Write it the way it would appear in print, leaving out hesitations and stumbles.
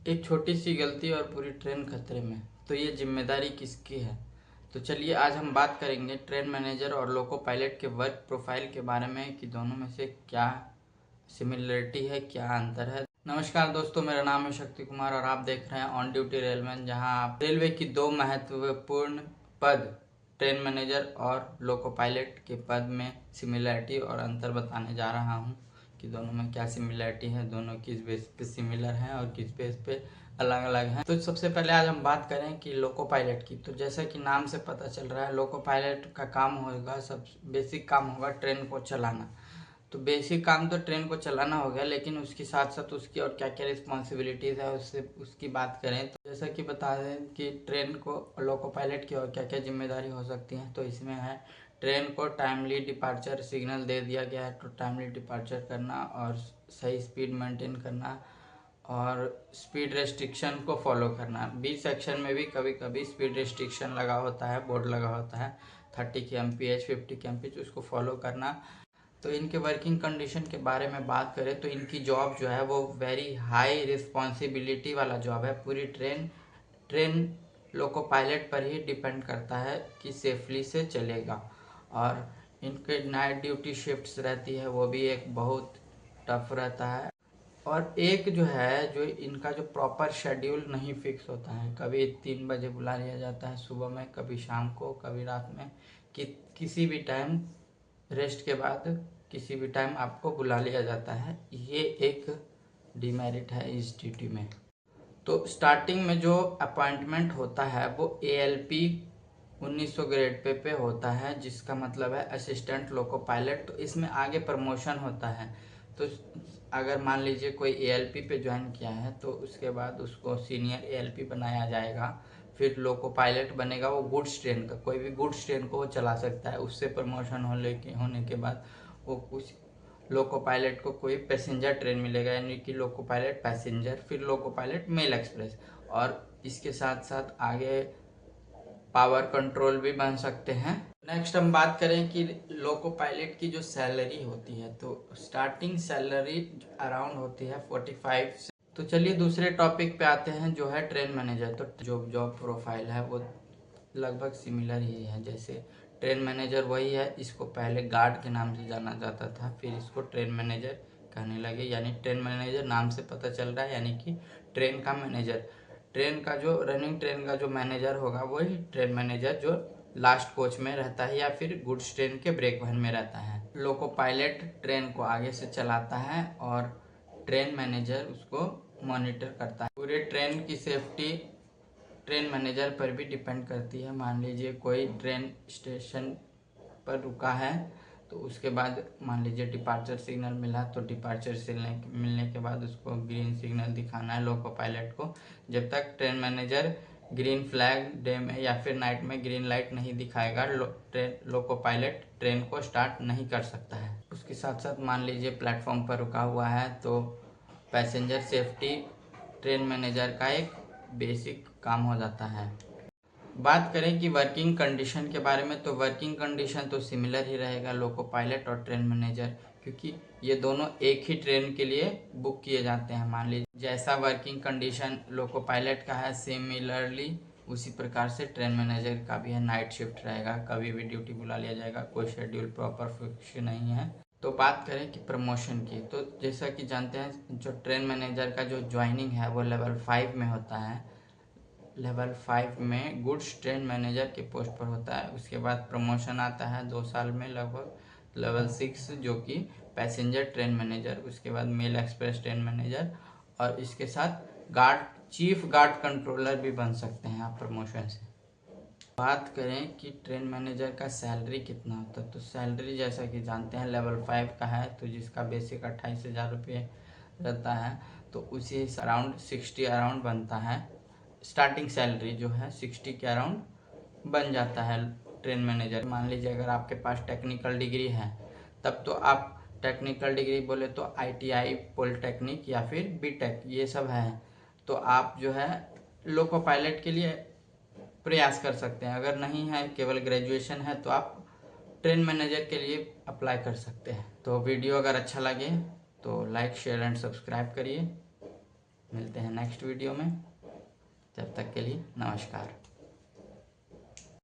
एक छोटी सी गलती और पूरी ट्रेन खतरे में, तो ये जिम्मेदारी किसकी है? तो चलिए आज हम बात करेंगे ट्रेन मैनेजर और लोको पायलट के वर्क प्रोफाइल के बारे में कि दोनों में से क्या सिमिलरिटी है, क्या अंतर है। नमस्कार दोस्तों, मेरा नाम है शक्ति कुमार और आप देख रहे हैं ऑन ड्यूटी रेलमैन, जहां आप रेलवे की दो महत्वपूर्ण पद ट्रेन मैनेजर और लोको पायलट के पद में सिमिलरिटी और अंतर बताने जा रहा हूं कि दोनों में क्या सिमिलरिटी है, दोनों किस बेस पे सिमिलर हैं और किस बेस पे अलग अलग हैं। तो सबसे पहले आज हम बात करें कि लोको पायलट की। तो जैसा कि नाम से पता चल रहा है, लोको पायलट का काम होगा, सब बेसिक काम होगा ट्रेन को चलाना। तो बेसिक काम तो ट्रेन को चलाना हो गया, लेकिन उसके साथ साथ उसकी और क्या क्या रिस्पॉन्सिबिलिटीज़ है उससे उसकी बात करें तो जैसा कि बता दें कि ट्रेन को लोको पायलट की और क्या क्या जिम्मेदारी हो सकती है। तो इसमें है ट्रेन को टाइमली डिपार्चर सिग्नल दे दिया गया है तो टाइमली डिपार्चर करना और सही स्पीड मेंटेन करना और स्पीड रेस्ट्रिक्शन को फॉलो करना। बी सेक्शन में भी कभी कभी स्पीड रेस्ट्रिक्शन लगा होता है, बोर्ड लगा होता है 30 kmph 50 kmph, उसको फॉलो करना। तो इनके वर्किंग कंडीशन के बारे में बात करें तो इनकी जॉब जो है वो वेरी हाई रिस्पॉन्सिबिलिटी वाला जॉब है। पूरी ट्रेन लोको पायलट पर ही डिपेंड करता है कि सेफली से चलेगा। और इनके नाइट ड्यूटी शिफ्ट्स रहती है, वो भी एक बहुत टफ रहता है। और एक जो है, जो इनका जो प्रॉपर शेड्यूल नहीं फिक्स होता है, कभी 3 बजे बुला लिया जाता है सुबह में, कभी शाम को, कभी रात में, कि किसी भी टाइम रेस्ट के बाद किसी भी टाइम आपको बुला लिया जाता है। ये एक डिमेरिट है इस ड्यूटी में। तो स्टार्टिंग में जो अपॉइंटमेंट होता है वो ALP 1900 ग्रेड पे होता है, जिसका मतलब है असिस्टेंट लोको पायलट। तो इसमें आगे प्रमोशन होता है। तो अगर मान लीजिए कोई ALP पे ज्वाइन किया है तो उसके बाद उसको सीनियर ALP बनाया जाएगा, फिर लोको पायलट बनेगा। वो गुड्स ट्रेन का, कोई भी गुड्स ट्रेन को वो चला सकता है। उससे प्रमोशन होने के बाद वो कुछ लोको पायलट को कोई पैसेंजर ट्रेन मिलेगा, यानी कि लोको पायलट पैसेंजर, फिर लोको पायलट मेल एक्सप्रेस। और इसके साथ साथ आगे पावर कंट्रोल भी बन सकते हैं। नेक्स्ट हम बात करें कि लोको पायलट की जो सैलरी होती है, तो स्टार्टिंग सैलरी अराउंड होती है 45 से। तो चलिए दूसरे टॉपिक पे आते हैं जो है ट्रेन मैनेजर। तो जो जॉब प्रोफाइल है वो लगभग सिमिलर ही है। जैसे ट्रेन मैनेजर वही है, इसको पहले गार्ड के नाम से जाना जाता था, फिर इसको ट्रेन मैनेजर कहने लगे। यानी ट्रेन मैनेजर नाम से पता चल रहा है, यानी कि ट्रेन का मैनेजर, ट्रेन का जो रनिंग ट्रेन का जो मैनेजर होगा वही ट्रेन मैनेजर, जो लास्ट कोच में रहता है या फिर गुड्स ट्रेन के ब्रेक वैन में रहता है। लोको पायलट ट्रेन को आगे से चलाता है और ट्रेन मैनेजर उसको मॉनिटर करता है। पूरे ट्रेन की सेफ्टी ट्रेन मैनेजर पर भी डिपेंड करती है। मान लीजिए कोई ट्रेन स्टेशन पर रुका है, तो उसके बाद मान लीजिए डिपार्चर सिग्नल मिला, तो डिपार्चर सिग्नल मिलने के बाद उसको ग्रीन सिग्नल दिखाना है लोको पायलट को। जब तक train manager green flag day में या फिर नाइट में ग्रीन लाइट नहीं दिखाएगा, लोको पायलट ट्रेन को स्टार्ट नहीं कर सकता है। उसके साथ साथ मान लीजिए प्लेटफॉर्म पर रुका हुआ है, तो पैसेंजर सेफ्टी ट्रेन मैनेजर का एक बेसिक काम हो जाता है। बात करें कि वर्किंग कंडीशन के बारे में, तो वर्किंग कंडीशन तो सिमिलर ही रहेगा लोको पायलट और ट्रेन मैनेजर, क्योंकि ये दोनों एक ही ट्रेन के लिए बुक किए जाते हैं। मान लीजिए जैसा वर्किंग कंडीशन लोको पायलट का है, सिमिलरली उसी प्रकार से ट्रेन मैनेजर का भी है। नाइट शिफ्ट रहेगा, कभी भी ड्यूटी बुला लिया जाएगा, कोई शेड्यूल प्रॉपर फिक्स नहीं है। तो बात करें कि प्रमोशन की, तो जैसा कि जानते हैं जो ट्रेन मैनेजर का जो ज्वाइनिंग है वो लेवल 5 में होता है। लेवल 5 में गुड्स ट्रेन मैनेजर के पोस्ट पर होता है। उसके बाद प्रमोशन आता है 2 साल में लगभग लेवल 6, जो कि पैसेंजर ट्रेन मैनेजर, उसके बाद मेल एक्सप्रेस ट्रेन मैनेजर, और इसके साथ गार्ड चीफ गार्ड कंट्रोलर भी बन सकते हैं आप प्रमोशन से। बात करें कि ट्रेन मैनेजर का सैलरी कितना होता है, तो सैलरी जैसा कि जानते हैं लेवल 5 का है, तो जिसका बेसिक 28,000 रुपये रहता है, तो उसी अराउंड 60 अराउंड बनता है। स्टार्टिंग सैलरी जो है 60 के अराउंड बन जाता है ट्रेन मैनेजर। मान लीजिए अगर आपके पास टेक्निकल डिग्री है, तब तो आप टेक्निकल डिग्री बोले तो ITI, पॉलिटेक्निक या फिर BTech, ये सब है, तो आप जो है लोको पायलट के लिए प्रयास कर सकते हैं। अगर नहीं है, केवल ग्रेजुएशन है, तो आप ट्रेन मैनेजर के लिए अप्लाई कर सकते हैं। तो वीडियो अगर अच्छा लगे तो लाइक, शेयर एंड सब्सक्राइब करिए। मिलते हैं नेक्स्ट वीडियो में, तब तक के लिए नमस्कार।